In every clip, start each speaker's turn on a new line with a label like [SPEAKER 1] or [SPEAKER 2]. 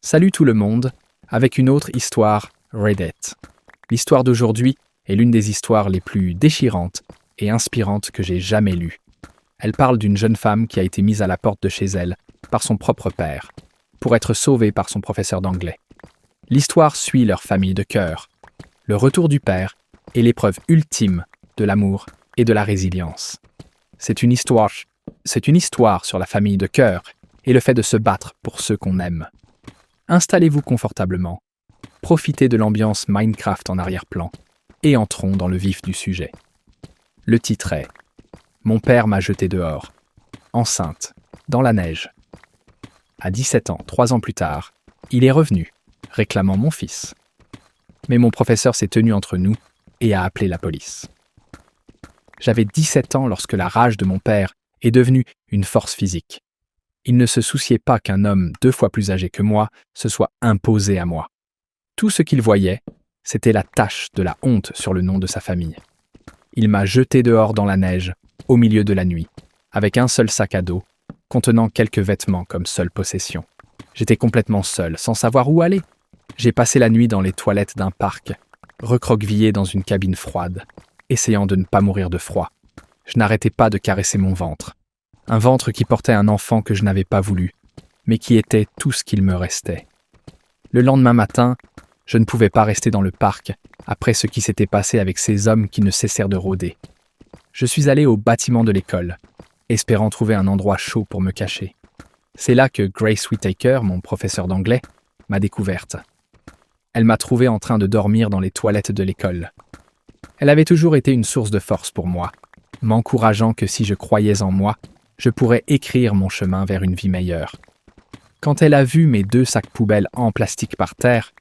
[SPEAKER 1] Salut tout le monde, avec une autre histoire Reddit. L'histoire d'aujourd'hui est l'une des histoires les plus déchirantes et inspirantes que j'ai jamais lues. Elle parle d'une jeune femme qui a été mise à la porte de chez elle par son propre père, pour être sauvée par son professeur d'anglais. L'histoire suit leur famille de cœur, le retour du père et l'épreuve ultime de l'amour et de la résilience. C'est une histoire sur la famille de cœur et le fait de se battre pour ceux qu'on aime. Installez-vous confortablement, profitez de l'ambiance Minecraft en arrière-plan et entrons dans le vif du sujet. Le titre est « Mon père m'a jeté dehors, enceinte, dans la neige ». À 17 ans, 3 ans plus tard, il est revenu, réclamant mon fils. Mais mon professeur s'est tenu entre nous et a appelé la police. J'avais 17 ans lorsque la rage de mon père est devenue une force physique. Il ne se souciait pas qu'un homme 2 fois plus âgé que moi se soit imposé à moi. Tout ce qu'il voyait, c'était la tache de la honte sur le nom de sa famille. Il m'a jeté dehors dans la neige, au milieu de la nuit, avec un seul sac à dos, contenant quelques vêtements comme seule possession. J'étais complètement seul, sans savoir où aller. J'ai passé la nuit dans les toilettes d'un parc, recroquevillé dans une cabine froide, essayant de ne pas mourir de froid. Je n'arrêtais pas de caresser mon ventre. Un ventre qui portait un enfant que je n'avais pas voulu, mais qui était tout ce qu'il me restait. Le lendemain matin, je ne pouvais pas rester dans le parc après ce qui s'était passé avec ces hommes qui ne cessèrent de rôder. Je suis allé au bâtiment de l'école, espérant trouver un endroit chaud pour me cacher. C'est là que Grace Whittaker, mon professeur d'anglais, m'a découverte. Elle m'a trouvé en train de dormir dans les toilettes de l'école. Elle avait toujours été une source de force pour moi, m'encourageant que si je croyais en moi, je pourrais écrire mon chemin vers une vie meilleure. Quand elle a vu mes 2 sacs poubelles en plastique par terre,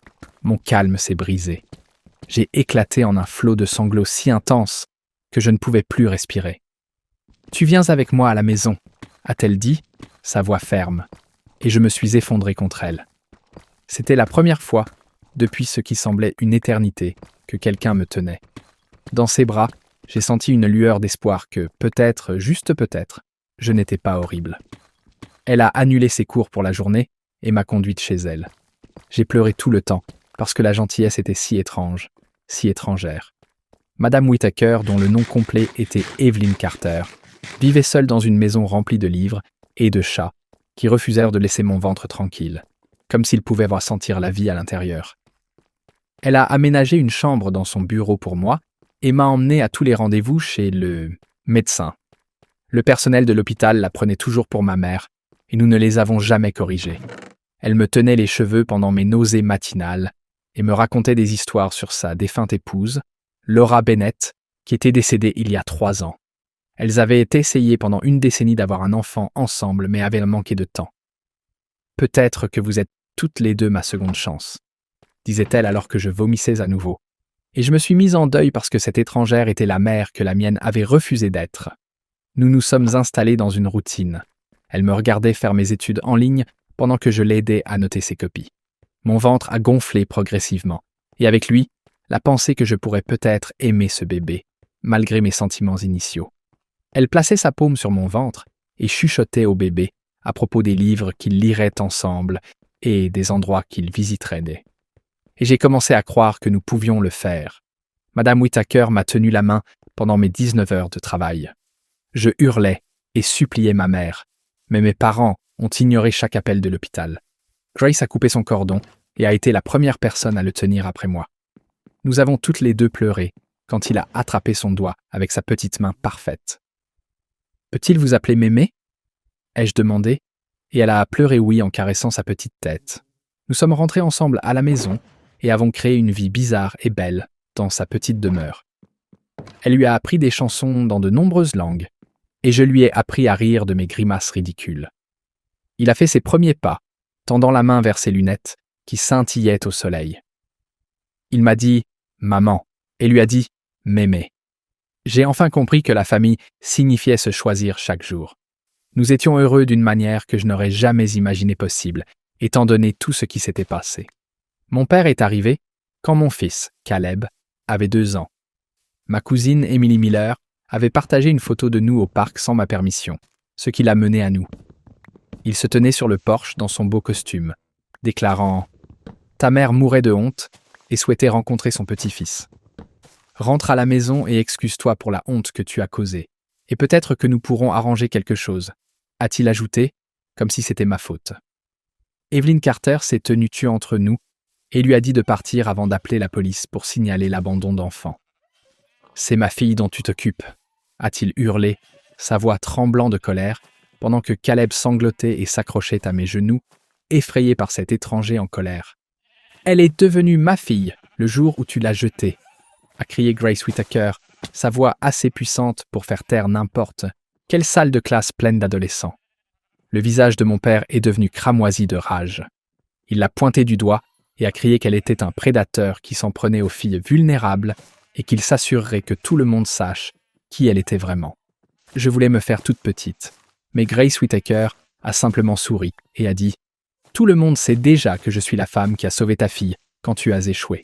[SPEAKER 1] mon calme s'est brisé. J'ai éclaté en un flot de sanglots si intense que je ne pouvais plus respirer. « Tu viens avec moi à la maison », a-t-elle dit, sa voix ferme, et je me suis effondré contre elle. C'était la première fois, depuis ce qui semblait une éternité, que quelqu'un me tenait. Dans ses bras, j'ai senti une lueur d'espoir que, peut-être, juste peut-être, je n'étais pas horrible. Elle a annulé ses cours pour la journée et m'a conduite chez elle. J'ai pleuré tout le temps parce que la gentillesse était si étrange, si étrangère. Madame Whittaker, dont le nom complet était Evelyn Carter, vivait seule dans une maison remplie de livres et de chats qui refusèrent de laisser mon ventre tranquille, comme s'ils pouvaient voir sentir la vie à l'intérieur. Elle a aménagé une chambre dans son bureau pour moi et m'a emmené à tous les rendez-vous chez le médecin. Le personnel de l'hôpital la prenait toujours pour ma mère, et nous ne les avons jamais corrigés. Elle me tenait les cheveux pendant mes nausées matinales et me racontait des histoires sur sa défunte épouse, Laura Bennett, qui était décédée il y a 3 ans. Elles avaient essayé pendant 1 décennie d'avoir un enfant ensemble, mais avaient manqué de temps. « Peut-être que vous êtes toutes les 2 ma seconde chance », disait-elle alors que je vomissais à nouveau. Et je me suis mise en deuil parce que cette étrangère était la mère que la mienne avait refusé d'être. Nous nous sommes installés dans une routine. Elle me regardait faire mes études en ligne pendant que je l'aidais à noter ses copies. Mon ventre a gonflé progressivement, et avec lui, la pensée que je pourrais peut-être aimer ce bébé, malgré mes sentiments initiaux. Elle plaçait sa paume sur mon ventre et chuchotait au bébé à propos des livres qu'ils liraient ensemble et des endroits qu'ils visiteraient. Et j'ai commencé à croire que nous pouvions le faire. Madame Whittaker m'a tenu la main pendant mes 19 heures de travail. Je hurlais et suppliais ma mère, mais mes parents ont ignoré chaque appel de l'hôpital. Grace a coupé son cordon et a été la première personne à le tenir après moi. Nous avons toutes les 2 pleuré quand il a attrapé son doigt avec sa petite main parfaite. « Peut-il vous appeler Mémé ?» ai-je demandé, et elle a pleuré oui en caressant sa petite tête. Nous sommes rentrés ensemble à la maison et avons créé une vie bizarre et belle dans sa petite demeure. Elle lui a appris des chansons dans de nombreuses langues, et je lui ai appris à rire de mes grimaces ridicules. Il a fait ses premiers pas, tendant la main vers ses lunettes, qui scintillaient au soleil. Il m'a dit « maman » et lui a dit « mémé ». J'ai enfin compris que la famille signifiait se choisir chaque jour. Nous étions heureux d'une manière que je n'aurais jamais imaginé possible, étant donné tout ce qui s'était passé. Mon père est arrivé quand mon fils, Caleb, avait 2 ans. Ma cousine Emily Miller avait partagé une photo de nous au parc sans ma permission, ce qui l'a mené à nous. Il se tenait sur le porche dans son beau costume, déclarant « Ta mère mourait de honte et souhaitait rencontrer son petit-fils. Rentre à la maison et excuse-toi pour la honte que tu as causée, et peut-être que nous pourrons arranger quelque chose », a-t-il ajouté, comme si c'était ma faute. Evelyn Carter s'est tenue tue entre nous et lui a dit de partir avant d'appeler la police pour signaler l'abandon d'enfants. « C'est ma fille dont tu t'occupes », a-t-il hurlé, sa voix tremblant de colère, pendant que Caleb sanglotait et s'accrochait à mes genoux, effrayé par cet étranger en colère. « Elle est devenue ma fille le jour où tu l'as jetée », a crié Grace Whittaker, sa voix assez puissante pour faire taire n'importe quelle salle de classe pleine d'adolescents. Le visage de mon père est devenu cramoisi de rage. Il l'a pointée du doigt et a crié qu'elle était un prédateur qui s'en prenait aux filles vulnérables et qu'il s'assurerait que tout le monde sache qui elle était vraiment. Je voulais me faire toute petite, mais Grace Whittaker a simplement souri et a dit « Tout le monde sait déjà que je suis la femme qui a sauvé ta fille quand tu as échoué. »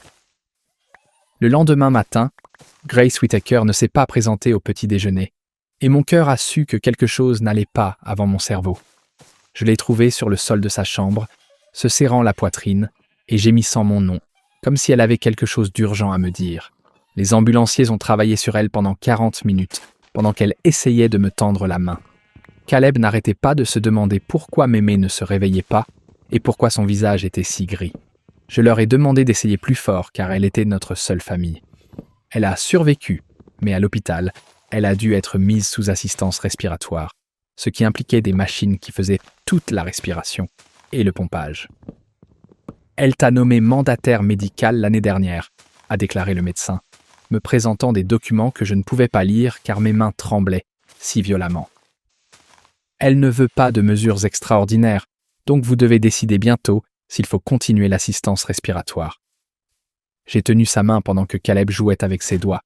[SPEAKER 1] Le lendemain matin, Grace Whittaker ne s'est pas présentée au petit déjeuner, et mon cœur a su que quelque chose n'allait pas avant mon cerveau. Je l'ai trouvée sur le sol de sa chambre, se serrant la poitrine et gémissant mon nom, comme si elle avait quelque chose d'urgent à me dire. Les ambulanciers ont travaillé sur elle pendant 40 minutes, pendant qu'elle essayait de me tendre la main. Caleb n'arrêtait pas de se demander pourquoi Mémé ne se réveillait pas et pourquoi son visage était si gris. Je leur ai demandé d'essayer plus fort car elle était notre seule famille. Elle a survécu, mais à l'hôpital, elle a dû être mise sous assistance respiratoire, ce qui impliquait des machines qui faisaient toute la respiration et le pompage. « Elle t'a nommé mandataire médical l'année dernière », a déclaré le médecin, me présentant des documents que je ne pouvais pas lire car mes mains tremblaient si violemment. « Elle ne veut pas de mesures extraordinaires, donc vous devez décider bientôt s'il faut continuer l'assistance respiratoire. » J'ai tenu sa main pendant que Caleb jouait avec ses doigts,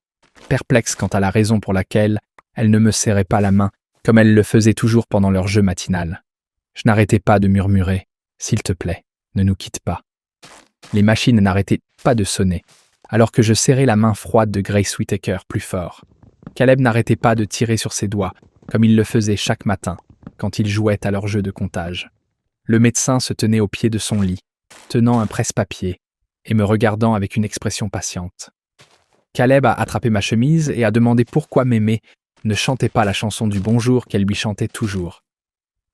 [SPEAKER 1] perplexe quant à la raison pour laquelle elle ne me serrait pas la main comme elle le faisait toujours pendant leur jeu matinal. Je n'arrêtais pas de murmurer « S'il te plaît, ne nous quitte pas ». Les machines n'arrêtaient pas de sonner, alors que je serrais la main froide de Grace Whittaker plus fort. Caleb n'arrêtait pas de tirer sur ses doigts, comme il le faisait chaque matin, quand ils jouaient à leur jeu de comptage. Le médecin se tenait au pied de son lit, tenant un presse-papier, et me regardant avec une expression patiente. Caleb a attrapé ma chemise et a demandé pourquoi Mémé ne chantait pas la chanson du bonjour qu'elle lui chantait toujours.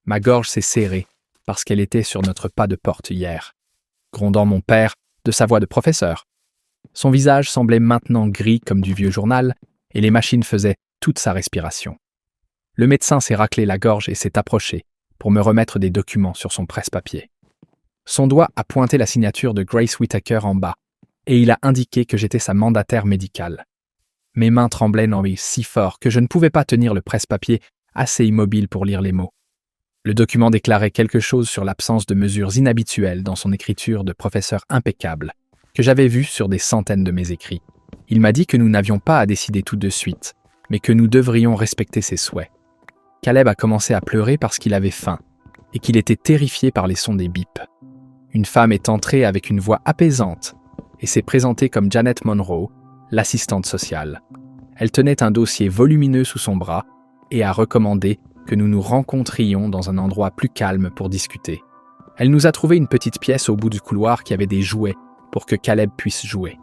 [SPEAKER 1] Ma gorge s'est serrée, parce qu'elle était sur notre pas de porte hier, grondant mon père de sa voix de professeur. Son visage semblait maintenant gris comme du vieux journal, et les machines faisaient toute sa respiration. Le médecin s'est raclé la gorge et s'est approché pour me remettre des documents sur son presse-papier. Son doigt a pointé la signature de Grace Whittaker en bas, et il a indiqué que j'étais sa mandataire médicale. Mes mains tremblaient si fort que je ne pouvais pas tenir le presse-papier assez immobile pour lire les mots. Le document déclarait quelque chose sur l'absence de mesures inhabituelles dans son écriture de professeur impeccable, que j'avais vu sur des centaines de mes écrits. Il m'a dit que nous n'avions pas à décider tout de suite, mais que nous devrions respecter ses souhaits. Caleb a commencé à pleurer parce qu'il avait faim, et qu'il était terrifié par les sons des bips. Une femme est entrée avec une voix apaisante et s'est présentée comme Janet Monroe, l'assistante sociale. Elle tenait un dossier volumineux sous son bras et a recommandé que nous nous rencontrions dans un endroit plus calme pour discuter. Elle nous a trouvé une petite pièce au bout du couloir qui avait des jouets pour que Caleb puisse jouer.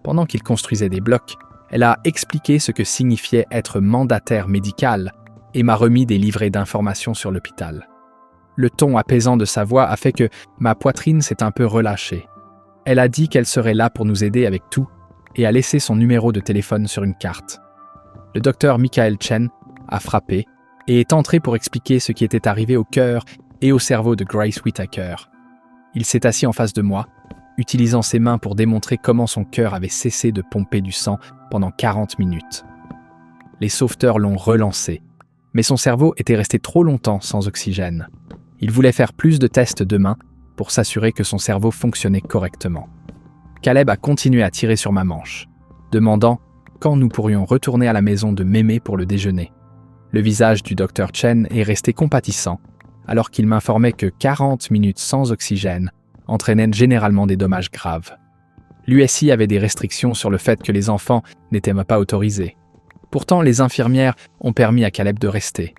[SPEAKER 1] Pendant qu'il construisait des blocs, elle a expliqué ce que signifiait être mandataire médical et m'a remis des livrets d'informations sur l'hôpital. Le ton apaisant de sa voix a fait que ma poitrine s'est un peu relâchée. Elle a dit qu'elle serait là pour nous aider avec tout et a laissé son numéro de téléphone sur une carte. Le docteur Michael Chen a frappé et est entré pour expliquer ce qui était arrivé au cœur et au cerveau de Grace Whittaker. Il s'est assis en face de moi, utilisant ses mains pour démontrer comment son cœur avait cessé de pomper du sang pendant 40 minutes. Les sauveteurs l'ont relancé, mais son cerveau était resté trop longtemps sans oxygène. Il voulait faire plus de tests demain pour s'assurer que son cerveau fonctionnait correctement. Caleb a continué à tirer sur ma manche, demandant quand nous pourrions retourner à la maison de Mémé pour le déjeuner. Le visage du docteur Chen est resté compatissant, alors qu'il m'informait que 40 minutes sans oxygène entraînaient généralement des dommages graves. L'USI avait des restrictions sur le fait que les enfants n'étaient pas autorisés. Pourtant, les infirmières ont permis à Caleb de rester.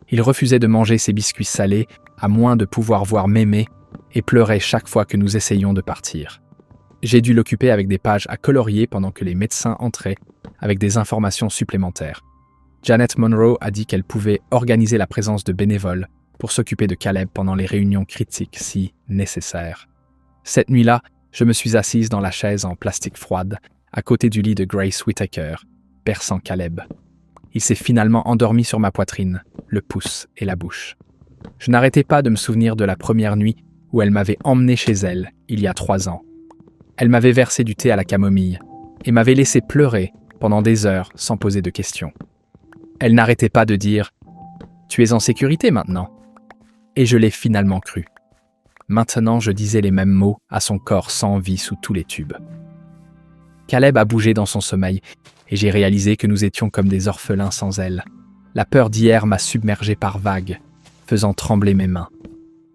[SPEAKER 1] Il refusait de manger ses biscuits salés, à moins de pouvoir voir Mémé, et pleurait chaque fois que nous essayions de partir. J'ai dû l'occuper avec des pages à colorier pendant que les médecins entraient avec des informations supplémentaires. Janet Monroe a dit qu'elle pouvait organiser la présence de bénévoles pour s'occuper de Caleb pendant les réunions critiques si nécessaire. Cette nuit-là, je me suis assise dans la chaise en plastique froide, à côté du lit de Grace Whittaker, berçant Caleb. Il s'est finalement endormi sur ma poitrine, le pouce et la bouche. Je n'arrêtais pas de me souvenir de la première nuit où elle m'avait emmené chez elle, il y a 3 ans. Elle m'avait versé du thé à la camomille et m'avait laissé pleurer pendant des heures sans poser de questions. Elle n'arrêtait pas de dire « Tu es en sécurité maintenant ?» Et je l'ai finalement cru. Maintenant, je disais les mêmes mots à son corps sans vie sous tous les tubes. Caleb a bougé dans son sommeil et j'ai réalisé que nous étions comme des orphelins sans elle. La peur d'hier m'a submergé par vagues, faisant trembler mes mains.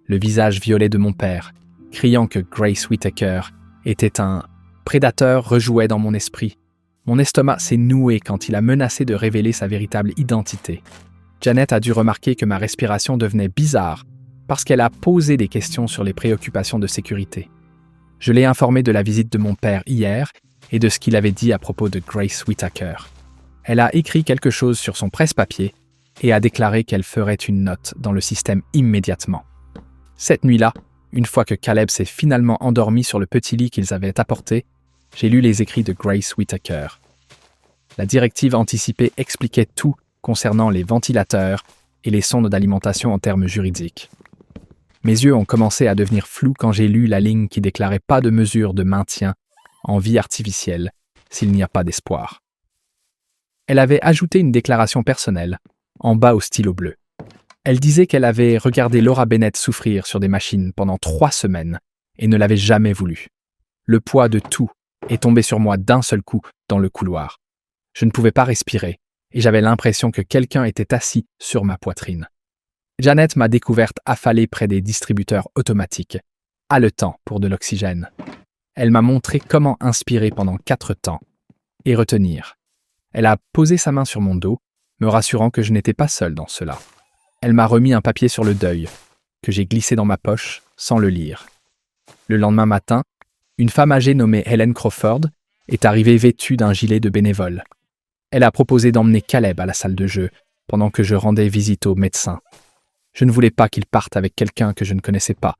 [SPEAKER 1] Le visage violet de mon père, criant que Grace Whittaker était un prédateur, rejouait dans mon esprit. Mon estomac s'est noué quand il a menacé de révéler sa véritable identité. Janet a dû remarquer que ma respiration devenait bizarre parce qu'elle a posé des questions sur les préoccupations de sécurité. Je l'ai informée de la visite de mon père hier et de ce qu'il avait dit à propos de Grace Whittaker. Elle a écrit quelque chose sur son presse-papier et a déclaré qu'elle ferait une note dans le système immédiatement. Cette nuit-là, une fois que Caleb s'est finalement endormi sur le petit lit qu'ils avaient apporté, j'ai lu les écrits de Grace Whittaker. La directive anticipée expliquait tout concernant les ventilateurs et les sondes d'alimentation en termes juridiques. Mes yeux ont commencé à devenir flous quand j'ai lu la ligne qui déclarait pas de mesure de maintien en vie artificielle s'il n'y a pas d'espoir. Elle avait ajouté une déclaration personnelle, en bas au stylo bleu. Elle disait qu'elle avait regardé Laura Bennett souffrir sur des machines pendant 3 semaines et ne l'avait jamais voulu. Le poids de tout est tombé sur moi d'un seul coup dans le couloir. Je ne pouvais pas respirer et j'avais l'impression que quelqu'un était assis sur ma poitrine. Janet m'a découverte affalée près des distributeurs automatiques, haletant pour de l'oxygène. Elle m'a montré comment inspirer pendant 4 temps et retenir. Elle a posé sa main sur mon dos, me rassurant que je n'étais pas seul dans cela. Elle m'a remis un papier sur le deuil, que j'ai glissé dans ma poche sans le lire. Le lendemain matin, une femme âgée nommée Helen Crawford est arrivée vêtue d'un gilet de bénévole. Elle a proposé d'emmener Caleb à la salle de jeu pendant que je rendais visite au médecin. Je ne voulais pas qu'il parte avec quelqu'un que je ne connaissais pas,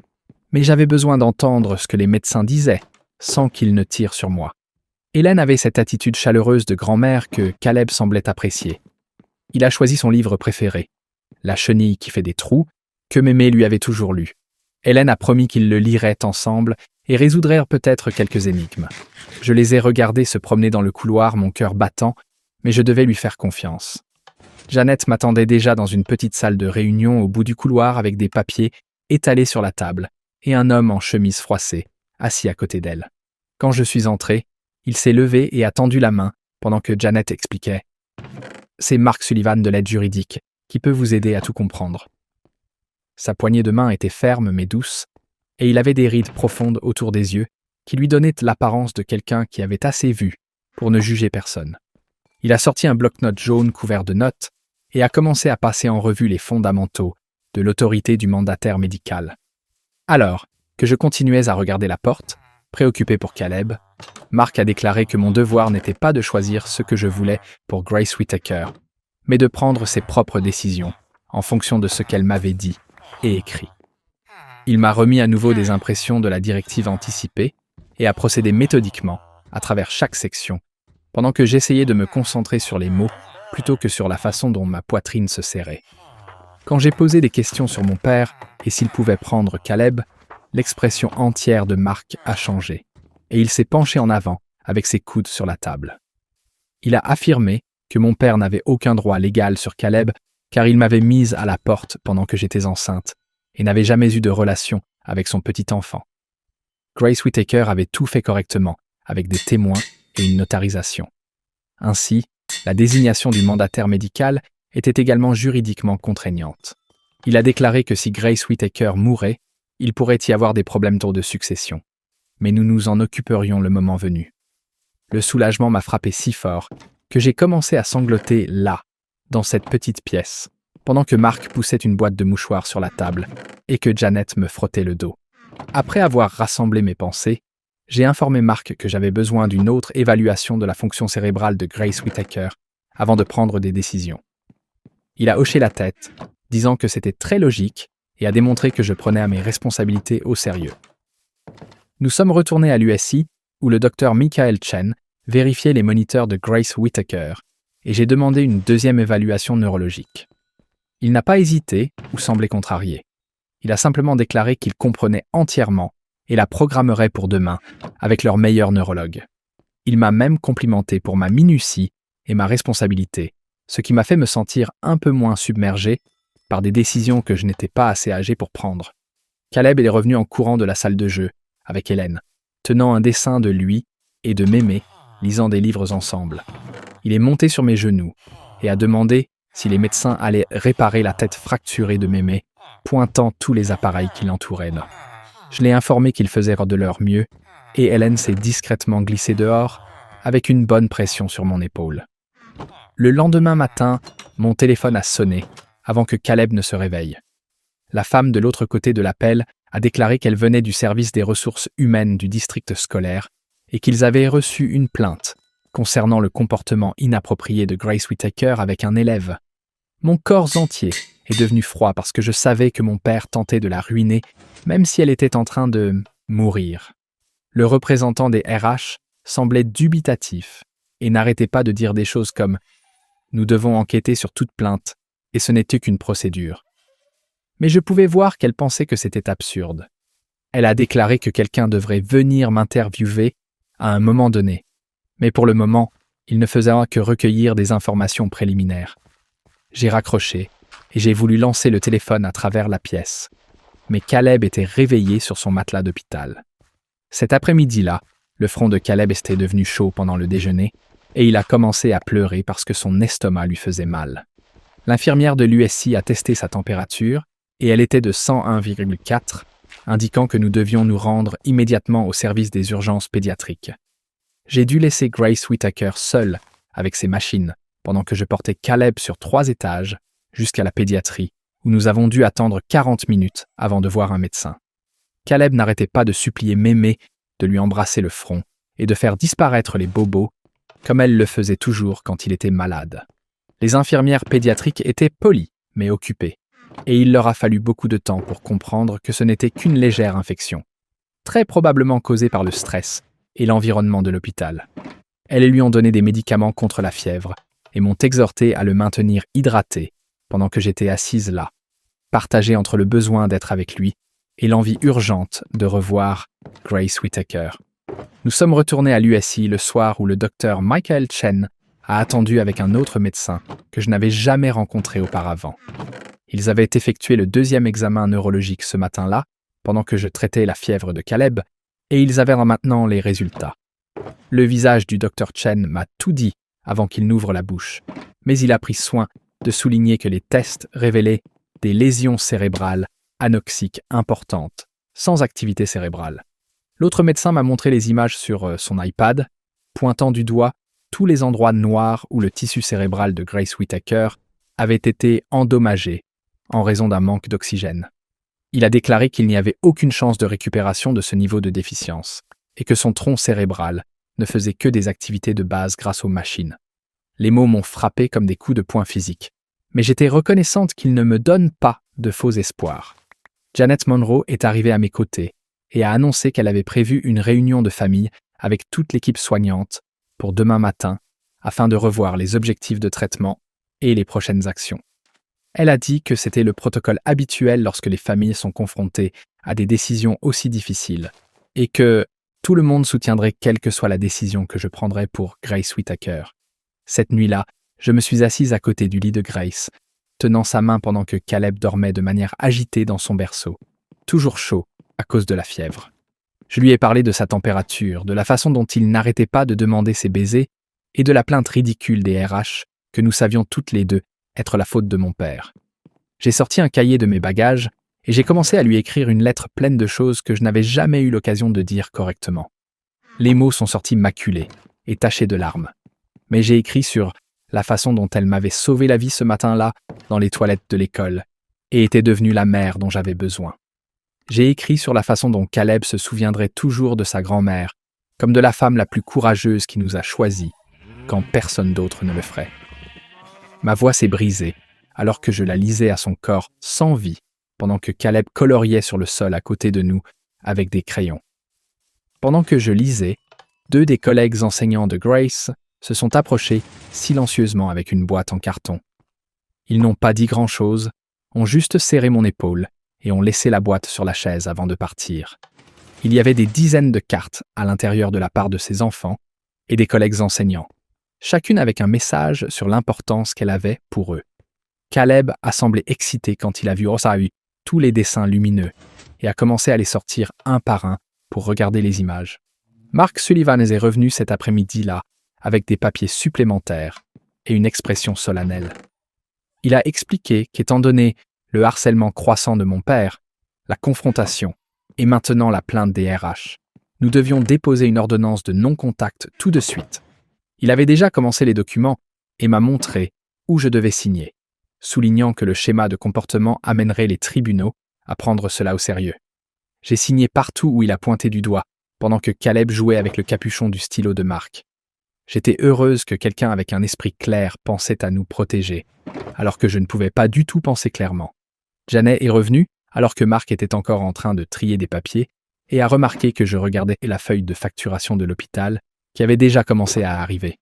[SPEAKER 1] mais j'avais besoin d'entendre ce que les médecins disaient, sans qu'ils ne tirent sur moi. Hélène avait cette attitude chaleureuse de grand-mère que Caleb semblait apprécier. Il a choisi son livre préféré, La chenille qui fait des trous, que Mémé lui avait toujours lu. Hélène a promis qu'ils le liraient ensemble et résoudrait peut-être quelques énigmes. Je les ai regardés se promener dans le couloir, mon cœur battant, mais je devais lui faire confiance. Janet m'attendait déjà dans une petite salle de réunion au bout du couloir avec des papiers étalés sur la table et un homme en chemise froissée, assis à côté d'elle. Quand je suis entré, il s'est levé et a tendu la main pendant que Janet expliquait « C'est Mark Sullivan de l'aide juridique qui peut vous aider à tout comprendre. » Sa poignée de main était ferme mais douce, et il avait des rides profondes autour des yeux qui lui donnaient l'apparence de quelqu'un qui avait assez vu pour ne juger personne. Il a sorti un bloc-notes jaune couvert de notes et a commencé à passer en revue les fondamentaux de l'autorité du mandataire médical. Alors que je continuais à regarder la porte, préoccupé pour Caleb, Mark a déclaré que mon devoir n'était pas de choisir ce que je voulais pour Grace Whittaker, mais de prendre ses propres décisions en fonction de ce qu'elle m'avait dit et écrit. Il m'a remis à nouveau des impressions de la directive anticipée et a procédé méthodiquement à travers chaque section, pendant que j'essayais de me concentrer sur les mots plutôt que sur la façon dont ma poitrine se serrait. Quand j'ai posé des questions sur mon père et s'il pouvait prendre Caleb, l'expression entière de Mark a changé, et il s'est penché en avant avec ses coudes sur la table. Il a affirmé que mon père n'avait aucun droit légal sur Caleb car il m'avait mise à la porte pendant que j'étais enceinte et n'avait jamais eu de relation avec son petit enfant. Grace Whittaker avait tout fait correctement, avec des témoins et une notarisation. Ainsi, la désignation du mandataire médical était également juridiquement contraignante. Il a déclaré que si Grace Whittaker mourait, il pourrait y avoir des problèmes de succession, mais nous nous en occuperions le moment venu. Le soulagement m'a frappé si fort que j'ai commencé à sangloter là, dans cette petite pièce, pendant que Mark poussait une boîte de mouchoirs sur la table et que Janet me frottait le dos. Après avoir rassemblé mes pensées, j'ai informé Mark que j'avais besoin d'une autre évaluation de la fonction cérébrale de Grace Whittaker avant de prendre des décisions. Il a hoché la tête, disant que c'était très logique et a démontré que je prenais mes responsabilités au sérieux. Nous sommes retournés à l'USI où le docteur Michael Chen vérifiait les moniteurs de Grace Whittaker et j'ai demandé une deuxième évaluation neurologique. Il n'a pas hésité ou semblé contrarié. Il a simplement déclaré qu'il comprenait entièrement et la programmerait pour demain avec leur meilleur neurologue. Il m'a même complimenté pour ma minutie et ma responsabilité, ce qui m'a fait me sentir un peu moins submergé par des décisions que je n'étais pas assez âgé pour prendre. Caleb est revenu en courant de la salle de jeu avec Hélène, tenant un dessin de lui et de Mémé, lisant des livres ensemble. Il est monté sur mes genoux et a demandé si les médecins allaient réparer la tête fracturée de Mémé, pointant tous les appareils qui l'entouraient. Je l'ai informé qu'ils faisaient de leur mieux et Hélène s'est discrètement glissée dehors avec une bonne pression sur mon épaule. Le lendemain matin, mon téléphone a sonné avant que Caleb ne se réveille. La femme de l'autre côté de l'appel a déclaré qu'elle venait du service des ressources humaines du district scolaire et qu'ils avaient reçu une plainte concernant le comportement inapproprié de Grace Whittaker avec un élève. Mon corps entier est devenu froid parce que je savais que mon père tentait de la ruiner, même si elle était en train de mourir. Le représentant des RH semblait dubitatif et n'arrêtait pas de dire des choses comme « Nous devons enquêter sur toute plainte, et ce n'était qu'une procédure ». Mais je pouvais voir qu'elle pensait que c'était absurde. Elle a déclaré que quelqu'un devrait venir m'interviewer à un moment donné. Mais pour le moment, il ne faisait que recueillir des informations préliminaires. J'ai raccroché et j'ai voulu lancer le téléphone à travers la pièce. Mais Caleb était réveillé sur son matelas d'hôpital. Cet après-midi-là, le front de Caleb était devenu chaud pendant le déjeuner et il a commencé à pleurer parce que son estomac lui faisait mal. L'infirmière de l'USI a testé sa température et elle était de 101,4, indiquant que nous devions nous rendre immédiatement au service des urgences pédiatriques. J'ai dû laisser Grace Whittaker seule avec ses machines pendant que je portais Caleb sur 3 étages jusqu'à la pédiatrie, où nous avons dû attendre 40 minutes avant de voir un médecin. Caleb n'arrêtait pas de supplier Mémé de lui embrasser le front et de faire disparaître les bobos, comme elle le faisait toujours quand il était malade. Les infirmières pédiatriques étaient polies, mais occupées, et il leur a fallu beaucoup de temps pour comprendre que ce n'était qu'une légère infection, très probablement causée par le stress et l'environnement de l'hôpital. Elles lui ont donné des médicaments contre la fièvre et m'ont exhorté à le maintenir hydraté pendant que j'étais assise là, partagée entre le besoin d'être avec lui et l'envie urgente de revoir Grace Whittaker. Nous sommes retournés à l'USI le soir où le docteur Michael Chen a attendu avec un autre médecin que je n'avais jamais rencontré auparavant. Ils avaient effectué le 2e examen neurologique ce matin-là, pendant que je traitais la fièvre de Caleb, et ils avaient maintenant les résultats. Le visage du docteur Chen m'a tout dit avant qu'il n'ouvre la bouche, mais il a pris soin de souligner que les tests révélaient des lésions cérébrales anoxiques importantes, sans activité cérébrale. L'autre médecin m'a montré les images sur son iPad, pointant du doigt tous les endroits noirs où le tissu cérébral de Grace Whittaker avait été endommagé en raison d'un manque d'oxygène. Il a déclaré qu'il n'y avait aucune chance de récupération de ce niveau de déficience et que son tronc cérébral ne faisait que des activités de base grâce aux machines. Les mots m'ont frappé comme des coups de poing physiques, mais j'étais reconnaissante qu'il ne me donne pas de faux espoirs. Janet Monroe est arrivée à mes côtés et a annoncé qu'elle avait prévu une réunion de famille avec toute l'équipe soignante pour demain matin afin de revoir les objectifs de traitement et les prochaines actions. Elle a dit que c'était le protocole habituel lorsque les familles sont confrontées à des décisions aussi difficiles et que tout le monde soutiendrait quelle que soit la décision que je prendrais pour Grace Whittaker. Cette nuit-là, je me suis assise à côté du lit de Grace, tenant sa main pendant que Caleb dormait de manière agitée dans son berceau, toujours chaud à cause de la fièvre. Je lui ai parlé de sa température, de la façon dont il n'arrêtait pas de demander ses baisers et de la plainte ridicule des RH que nous savions toutes les deux être la faute de mon père. J'ai sorti un cahier de mes bagages et j'ai commencé à lui écrire une lettre pleine de choses que je n'avais jamais eu l'occasion de dire correctement. Les mots sont sortis maculés et tachés de larmes. Mais j'ai écrit sur la façon dont elle m'avait sauvé la vie ce matin-là dans les toilettes de l'école et était devenue la mère dont j'avais besoin. J'ai écrit sur la façon dont Caleb se souviendrait toujours de sa grand-mère, comme de la femme la plus courageuse qui nous a choisis, quand personne d'autre ne le ferait. Ma voix s'est brisée, alors que je la lisais à son corps sans vie, pendant que Caleb coloriait sur le sol à côté de nous avec des crayons. Pendant que je lisais, 2 des collègues enseignants de Grace se sont approchés silencieusement avec une boîte en carton. Ils n'ont pas dit grand-chose, ont juste serré mon épaule et ont laissé la boîte sur la chaise avant de partir. Il y avait des dizaines de cartes à l'intérieur de la part de ses enfants et des collègues enseignants, chacune avec un message sur l'importance qu'elle avait pour eux. Caleb a semblé excité quand il a vu Osaü tous les dessins lumineux et a commencé à les sortir un par un pour regarder les images. Mark Sullivan est revenu cet après-midi-là avec des papiers supplémentaires et une expression solennelle. Il a expliqué qu'étant donné le harcèlement croissant de mon père, la confrontation et maintenant la plainte des RH, nous devions déposer une ordonnance de non-contact tout de suite. Il avait déjà commencé les documents et m'a montré où je devais signer, soulignant que le schéma de comportement amènerait les tribunaux à prendre cela au sérieux. J'ai signé partout où il a pointé du doigt, pendant que Caleb jouait avec le capuchon du stylo de Mark. J'étais heureuse que quelqu'un avec un esprit clair pensait à nous protéger, alors que je ne pouvais pas du tout penser clairement. Janet est revenue, alors que Mark était encore en train de trier des papiers, et a remarqué que je regardais la feuille de facturation de l'hôpital, qui avait déjà commencé à arriver.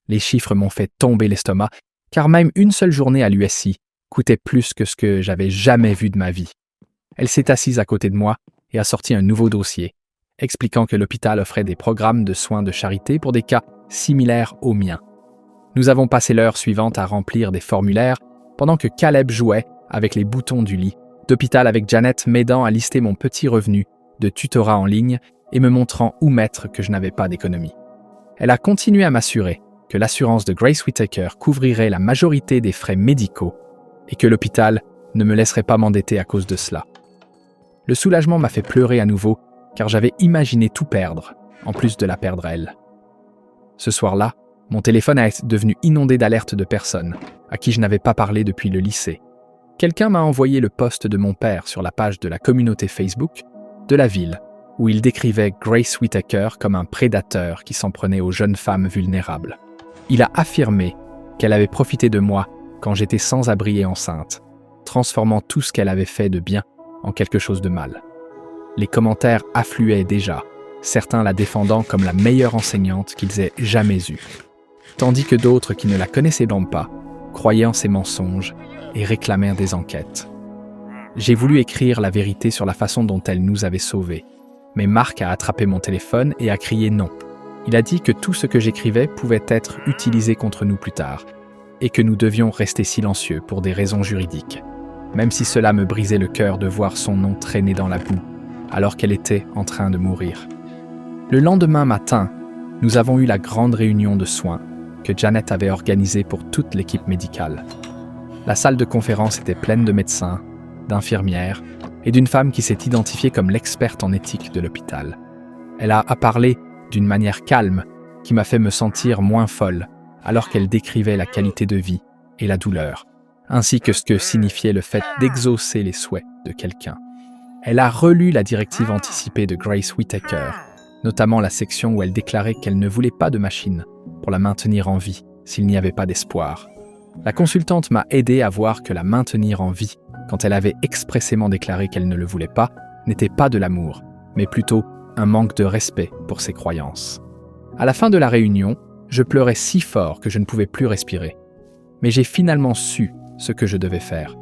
[SPEAKER 1] Les chiffres m'ont fait tomber l'estomac, car même une seule journée à l'USI coûtait plus que ce que j'avais jamais vu de ma vie. Elle s'est assise à côté de moi et a sorti un nouveau dossier, expliquant que l'hôpital offrait des programmes de soins de charité pour des cas similaires aux miens. Nous avons passé l'heure suivante à remplir des formulaires pendant que Caleb jouait avec les boutons du lit d'hôpital avec Janet m'aidant à lister mon petit revenu de tutorat en ligne et me montrant où mettre que je n'avais pas d'économie. Elle a continué à m'assurer que l'assurance de Grace Whittaker couvrirait la majorité des frais médicaux et que l'hôpital ne me laisserait pas m'endetter à cause de cela. Le soulagement m'a fait pleurer à nouveau car j'avais imaginé tout perdre, en plus de la perdre elle. Ce soir-là, mon téléphone est devenu inondé d'alertes de personnes à qui je n'avais pas parlé depuis le lycée. Quelqu'un m'a envoyé le post de mon père sur la page de la communauté Facebook de la ville, où il décrivait Grace Whittaker comme un prédateur qui s'en prenait aux jeunes femmes vulnérables. Il a affirmé qu'elle avait profité de moi quand j'étais sans abri et enceinte, transformant tout ce qu'elle avait fait de bien en quelque chose de mal. Les commentaires affluaient déjà, certains la défendant comme la meilleure enseignante qu'ils aient jamais eue, tandis que d'autres qui ne la connaissaient donc pas croyaient en ses mensonges et réclamèrent des enquêtes. J'ai voulu écrire la vérité sur la façon dont elle nous avait sauvés, mais Mark a attrapé mon téléphone et a crié non. Il a dit que tout ce que j'écrivais pouvait être utilisé contre nous plus tard, et que nous devions rester silencieux pour des raisons juridiques, même si cela me brisait le cœur de voir son nom traîner dans la boue, alors qu'elle était en train de mourir. Le lendemain matin, nous avons eu la grande réunion de soins que Janet avait organisée pour toute l'équipe médicale. La salle de conférence était pleine de médecins, d'infirmières et d'une femme qui s'est identifiée comme l'experte en éthique de l'hôpital. Elle a parlé d'une manière calme qui m'a fait me sentir moins folle alors qu'elle décrivait la qualité de vie et la douleur, ainsi que ce que signifiait le fait d'exaucer les souhaits de quelqu'un. Elle a relu la directive anticipée de Grace Whittaker, notamment la section où elle déclarait qu'elle ne voulait pas de machine pour la maintenir en vie s'il n'y avait pas d'espoir. La consultante m'a aidé à voir que la maintenir en vie, quand elle avait expressément déclaré qu'elle ne le voulait pas, n'était pas de l'amour, mais plutôt un manque de respect pour ses croyances. À la fin de la réunion, je pleurais si fort que je ne pouvais plus respirer. Mais j'ai finalement su ce que je devais faire.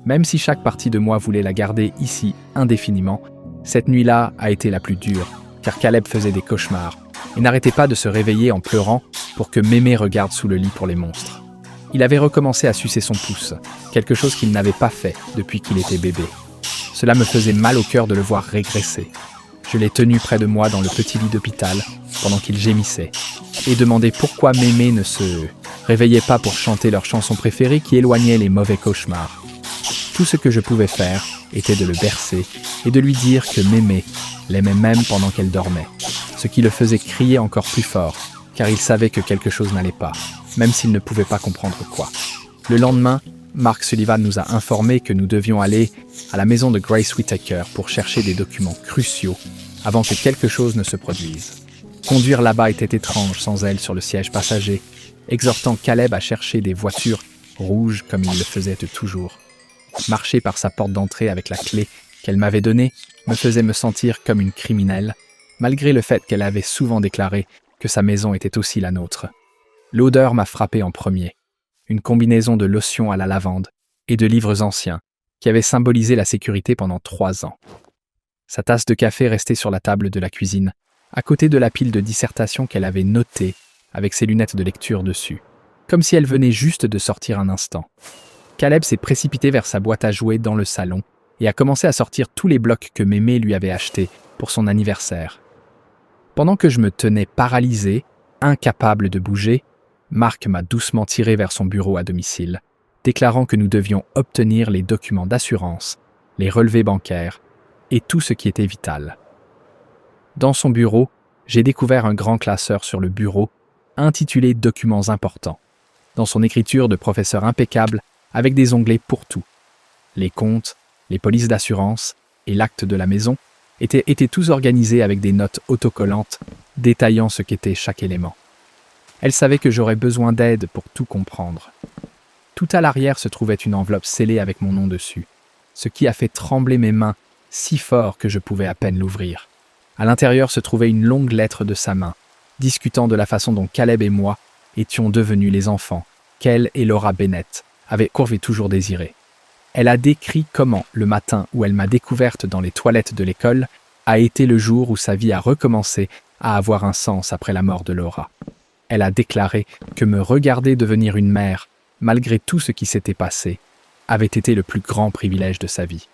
[SPEAKER 1] Même si chaque partie de moi voulait la garder ici indéfiniment, cette nuit-là a été la plus dure, car Caleb faisait des cauchemars et n'arrêtait pas de se réveiller en pleurant pour que Mémé regarde sous le lit pour les monstres. Il avait recommencé à sucer son pouce, quelque chose qu'il n'avait pas fait depuis qu'il était bébé. Cela me faisait mal au cœur de le voir régresser. Je l'ai tenu près de moi dans le petit lit d'hôpital pendant qu'il gémissait et demandé pourquoi Mémé ne se réveillait pas pour chanter leur chanson préférée qui éloignait les mauvais cauchemars. Tout ce que je pouvais faire était de le bercer et de lui dire que Mémé l'aimait même pendant qu'elle dormait, ce qui le faisait crier encore plus fort, car il savait que quelque chose n'allait pas, même s'il ne pouvait pas comprendre quoi. Le lendemain, Mark Sullivan nous a informé que nous devions aller à la maison de Grace Whittaker pour chercher des documents cruciaux avant que quelque chose ne se produise. Conduire là-bas était étrange sans elle sur le siège passager, exhortant Caleb à chercher des voitures rouges comme il le faisait toujours. Marcher par sa porte d'entrée avec la clé qu'elle m'avait donnée me faisait me sentir comme une criminelle, malgré le fait qu'elle avait souvent déclaré que sa maison était aussi la nôtre. L'odeur m'a frappé en premier. Une combinaison de lotions à la lavande et de livres anciens qui avaient symbolisé la sécurité pendant 3 ans. Sa tasse de café restait sur la table de la cuisine, à côté de la pile de dissertations qu'elle avait notées avec ses lunettes de lecture dessus, comme si elle venait juste de sortir un instant. Caleb s'est précipité vers sa boîte à jouets dans le salon et a commencé à sortir tous les blocs que Mémé lui avait achetés pour son anniversaire. Pendant que je me tenais paralysé, incapable de bouger, Mark m'a doucement tiré vers son bureau à domicile, déclarant que nous devions obtenir les documents d'assurance, les relevés bancaires et tout ce qui était vital. Dans son bureau, j'ai découvert un grand classeur sur le bureau intitulé « Documents importants », dans son écriture de professeur impeccable avec des onglets pour tout. Les comptes, les polices d'assurance et l'acte de la maison étaient tous organisés avec des notes autocollantes détaillant ce qu'était chaque élément. Elle savait que j'aurais besoin d'aide pour tout comprendre. Tout à l'arrière se trouvait une enveloppe scellée avec mon nom dessus, ce qui a fait trembler mes mains si fort que je pouvais à peine l'ouvrir. À l'intérieur se trouvait une longue lettre de sa main, discutant de la façon dont Caleb et moi étions devenus les enfants qu'elle et Laura Bennett avaient toujours désirés. Elle a décrit comment, le matin où elle m'a découverte dans les toilettes de l'école, a été le jour où sa vie a recommencé à avoir un sens après la mort de Laura. Elle a déclaré que me regarder devenir une mère, malgré tout ce qui s'était passé, avait été le plus grand privilège de sa vie.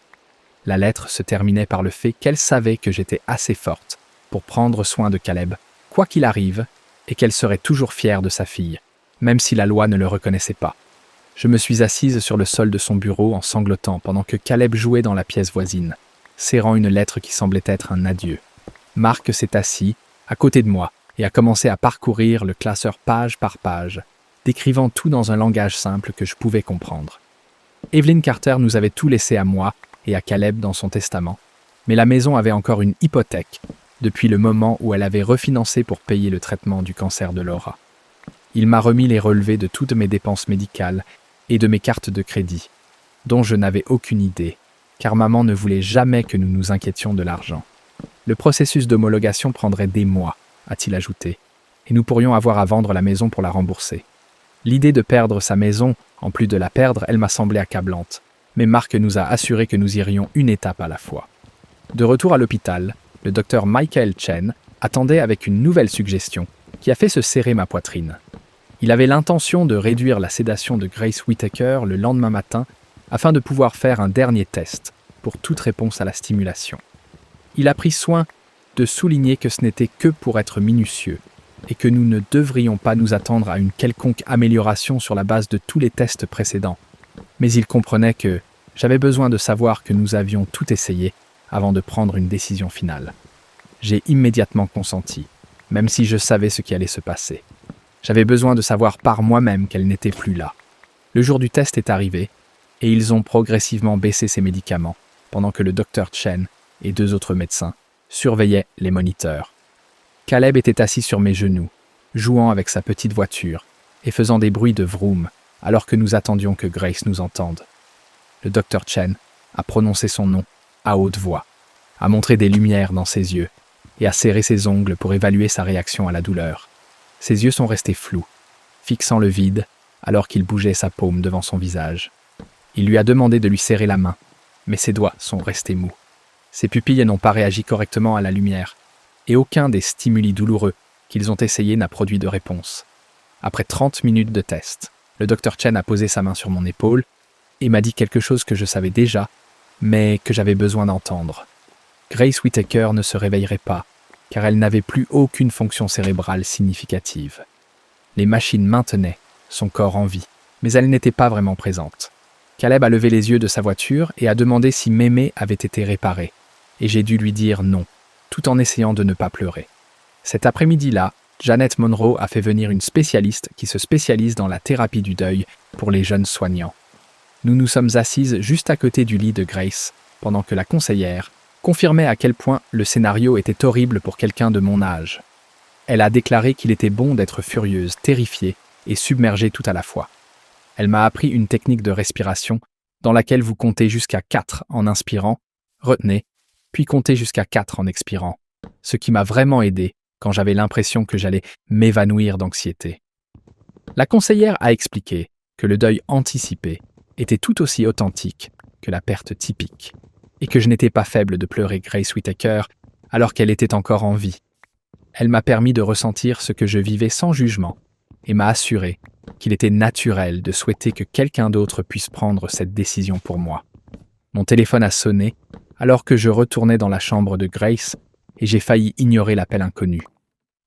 [SPEAKER 1] La lettre se terminait par le fait qu'elle savait que j'étais assez forte pour prendre soin de Caleb, quoi qu'il arrive, et qu'elle serait toujours fière de sa fille, même si la loi ne le reconnaissait pas. Je me suis assise sur le sol de son bureau en sanglotant pendant que Caleb jouait dans la pièce voisine, serrant une lettre qui semblait être un adieu. Mark s'est assis, à côté de moi, et a commencé à parcourir le classeur page par page, décrivant tout dans un langage simple que je pouvais comprendre. Evelyn Carter nous avait tout laissé à moi et à Caleb dans son testament, mais la maison avait encore une hypothèque depuis le moment où elle avait refinancé pour payer le traitement du cancer de Laura. Il m'a remis les relevés de toutes mes dépenses médicales et de mes cartes de crédit, dont je n'avais aucune idée, car maman ne voulait jamais que nous nous inquiétions de l'argent. Le processus d'homologation prendrait des mois, a-t-il ajouté, et nous pourrions avoir à vendre la maison pour la rembourser. L'idée de perdre sa maison, en plus de la perdre, elle m'a semblé accablante, mais Mark nous a assuré que nous irions une étape à la fois. De retour à l'hôpital, le docteur Michael Chen attendait avec une nouvelle suggestion qui a fait se serrer ma poitrine. Il avait l'intention de réduire la sédation de Grace Whittaker le lendemain matin afin de pouvoir faire un dernier test pour toute réponse à la stimulation. Il a pris soin de souligner que ce n'était que pour être minutieux et que nous ne devrions pas nous attendre à une quelconque amélioration sur la base de tous les tests précédents. Mais il comprenait que j'avais besoin de savoir que nous avions tout essayé avant de prendre une décision finale. J'ai immédiatement consenti, même si je savais ce qui allait se passer. J'avais besoin de savoir par moi-même qu'elle n'était plus là. Le jour du test est arrivé, et ils ont progressivement baissé ses médicaments, pendant que le docteur Chen et 2 autres médecins surveillaient les moniteurs. Caleb était assis sur mes genoux, jouant avec sa petite voiture et faisant des bruits de vroom alors que nous attendions que Grace nous entende. Le docteur Chen a prononcé son nom à haute voix, a montré des lumières dans ses yeux et a serré ses ongles pour évaluer sa réaction à la douleur. Ses yeux sont restés flous, fixant le vide alors qu'il bougeait sa paume devant son visage. Il lui a demandé de lui serrer la main, mais ses doigts sont restés mous. Ses pupilles n'ont pas réagi correctement à la lumière, et aucun des stimuli douloureux qu'ils ont essayés n'a produit de réponse. Après 30 minutes de test, le docteur Chen a posé sa main sur mon épaule et m'a dit quelque chose que je savais déjà, mais que j'avais besoin d'entendre. Grace Whittaker ne se réveillerait pas, car elle n'avait plus aucune fonction cérébrale significative. Les machines maintenaient son corps en vie, mais elle n'était pas vraiment présente. Caleb a levé les yeux de sa voiture et a demandé si Mémé avait été réparée, et j'ai dû lui dire non, tout en essayant de ne pas pleurer. Cet après-midi-là, Janet Monroe a fait venir une spécialiste qui se spécialise dans la thérapie du deuil pour les jeunes soignants. Nous nous sommes assises juste à côté du lit de Grace, pendant que la conseillère confirmait à quel point le scénario était horrible pour quelqu'un de mon âge. Elle a déclaré qu'il était bon d'être furieuse, terrifiée et submergée tout à la fois. Elle m'a appris une technique de respiration dans laquelle vous comptez jusqu'à 4 en inspirant, retenez, puis comptez jusqu'à 4 en expirant, ce qui m'a vraiment aidé quand j'avais l'impression que j'allais m'évanouir d'anxiété. La conseillère a expliqué que le deuil anticipé était tout aussi authentique que la perte typique, et que je n'étais pas faible de pleurer Grace Whittaker alors qu'elle était encore en vie. Elle m'a permis de ressentir ce que je vivais sans jugement et m'a assuré qu'il était naturel de souhaiter que quelqu'un d'autre puisse prendre cette décision pour moi. Mon téléphone a sonné alors que je retournais dans la chambre de Grace et j'ai failli ignorer l'appel inconnu.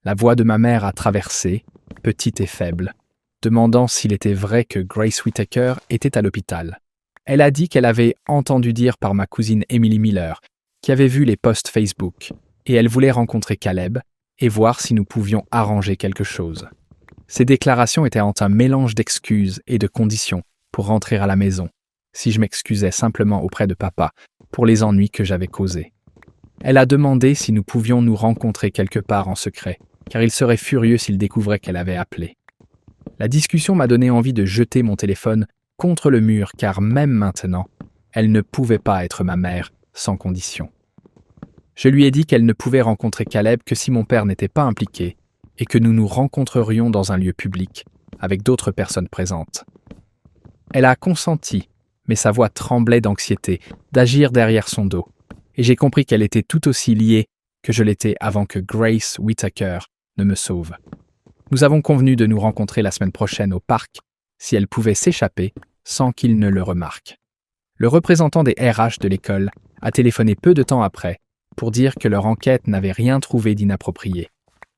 [SPEAKER 1] La voix de ma mère a traversé, petite et faible, demandant s'il était vrai que Grace Whittaker était à l'hôpital. Elle a dit qu'elle avait entendu dire par ma cousine Emily Miller, qui avait vu les posts Facebook, et elle voulait rencontrer Caleb et voir si nous pouvions arranger quelque chose. Ces déclarations étaient un mélange d'excuses et de conditions pour rentrer à la maison, si je m'excusais simplement auprès de papa pour les ennuis que j'avais causés. Elle a demandé si nous pouvions nous rencontrer quelque part en secret, car il serait furieux s'il découvrait qu'elle avait appelé. La discussion m'a donné envie de jeter mon téléphone contre le mur, car même maintenant, elle ne pouvait pas être ma mère sans condition. Je lui ai dit qu'elle ne pouvait rencontrer Caleb que si mon père n'était pas impliqué et que nous nous rencontrerions dans un lieu public, avec d'autres personnes présentes. Elle a consenti, mais sa voix tremblait d'anxiété, d'agir derrière son dos, et j'ai compris qu'elle était tout aussi liée que je l'étais avant que Grace Whittaker ne me sauve. Nous avons convenu de nous rencontrer la semaine prochaine au parc, si elle pouvait s'échapper sans qu'il ne le remarque. Le représentant des RH de l'école a téléphoné peu de temps après pour dire que leur enquête n'avait rien trouvé d'inapproprié,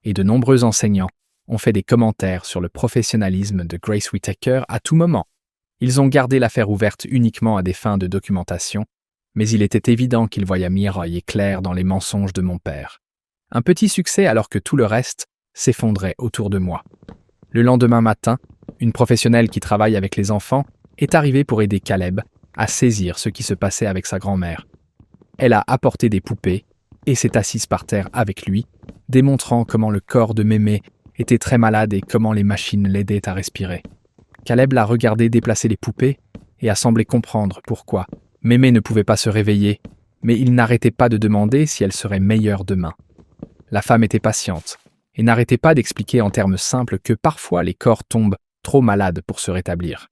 [SPEAKER 1] et de nombreux enseignants ont fait des commentaires sur le professionnalisme de Grace Whittaker à tout moment. Ils ont gardé l'affaire ouverte uniquement à des fins de documentation, mais il était évident qu'ils voyaient miroir et clair dans les mensonges de mon père. Un petit succès alors que tout le reste s'effondrait autour de moi. Le lendemain matin, une professionnelle qui travaille avec les enfants est arrivée pour aider Caleb à saisir ce qui se passait avec sa grand-mère. Elle a apporté des poupées et s'est assise par terre avec lui, démontrant comment le corps de mémé était très malade et comment les machines l'aidaient à respirer. Caleb l'a regardé déplacer les poupées et a semblé comprendre pourquoi mémé ne pouvait pas se réveiller, mais il n'arrêtait pas de demander si elle serait meilleure demain. La femme était patiente et n'arrêtait pas d'expliquer en termes simples que parfois les corps tombent trop malades pour se rétablir.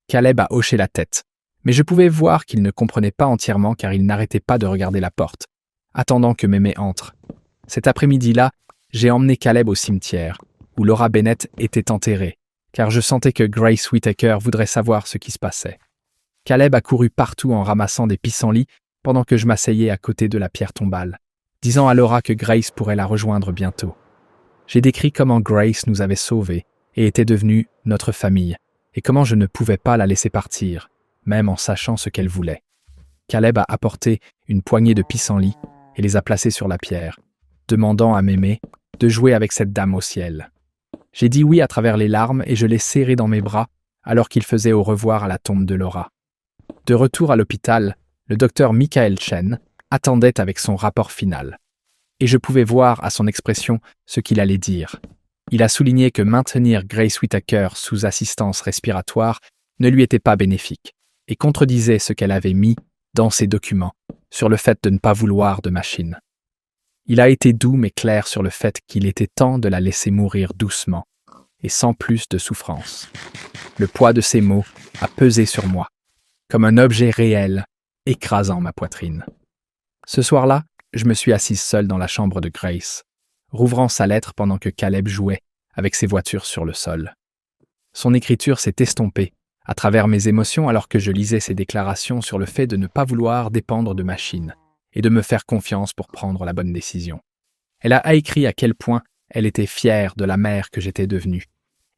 [SPEAKER 1] Caleb a hoché la tête, mais je pouvais voir qu'il ne comprenait pas entièrement car il n'arrêtait pas de regarder la porte, attendant que mémé entre. Cet après-midi-là, j'ai emmené Caleb au cimetière, où Laura Bennett était enterrée, car je sentais que Grace Whittaker voudrait savoir ce qui se passait. Caleb a couru partout en ramassant des pissenlits pendant que je m'asseyais à côté de la pierre tombale, disant à Laura que Grace pourrait la rejoindre bientôt. J'ai décrit comment Grace nous avait sauvés et était devenue notre famille, et comment je ne pouvais pas la laisser partir, même en sachant ce qu'elle voulait. Caleb a apporté une poignée de pissenlits et les a placés sur la pierre, demandant à mémé de jouer avec cette dame au ciel. J'ai dit oui à travers les larmes et je l'ai serré dans mes bras alors qu'il faisait au revoir à la tombe de Laura. De retour à l'hôpital, le docteur Michael Chen attendait avec son rapport final. Et je pouvais voir à son expression ce qu'il allait dire. Il a souligné que maintenir Grace Whittaker sous assistance respiratoire ne lui était pas bénéfique et contredisait ce qu'elle avait mis dans ses documents sur le fait de ne pas vouloir de machine. Il a été doux mais clair sur le fait qu'il était temps de la laisser mourir doucement et sans plus de souffrance. Le poids de ces mots a pesé sur moi, comme un objet réel écrasant ma poitrine. Ce soir-là, je me suis assise seule dans la chambre de Grace, rouvrant sa lettre pendant que Caleb jouait avec ses voitures sur le sol. Son écriture s'est estompée à travers mes émotions alors que je lisais ses déclarations sur le fait de ne pas vouloir dépendre de machines et de me faire confiance pour prendre la bonne décision. Elle a écrit à quel point elle était fière de la mère que j'étais devenue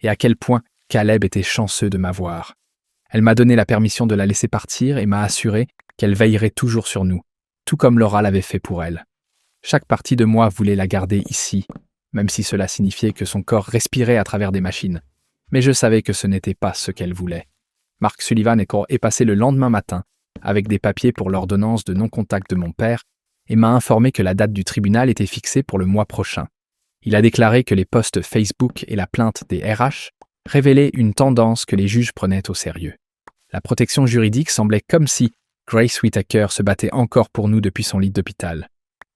[SPEAKER 1] et à quel point Caleb était chanceux de m'avoir. Elle m'a donné la permission de la laisser partir et m'a assuré qu'elle veillerait toujours sur nous, tout comme Laura l'avait fait pour elle. Chaque partie de moi voulait la garder ici, même si cela signifiait que son corps respirait à travers des machines, mais je savais que ce n'était pas ce qu'elle voulait. Mark Sullivan est passé le lendemain matin avec des papiers pour l'ordonnance de non-contact de mon père et m'a informé que la date du tribunal était fixée pour le mois prochain. Il a déclaré que les posts Facebook et la plainte des RH révélaient une tendance que les juges prenaient au sérieux. La protection juridique semblait comme si Grace Whittaker se battait encore pour nous depuis son lit d'hôpital.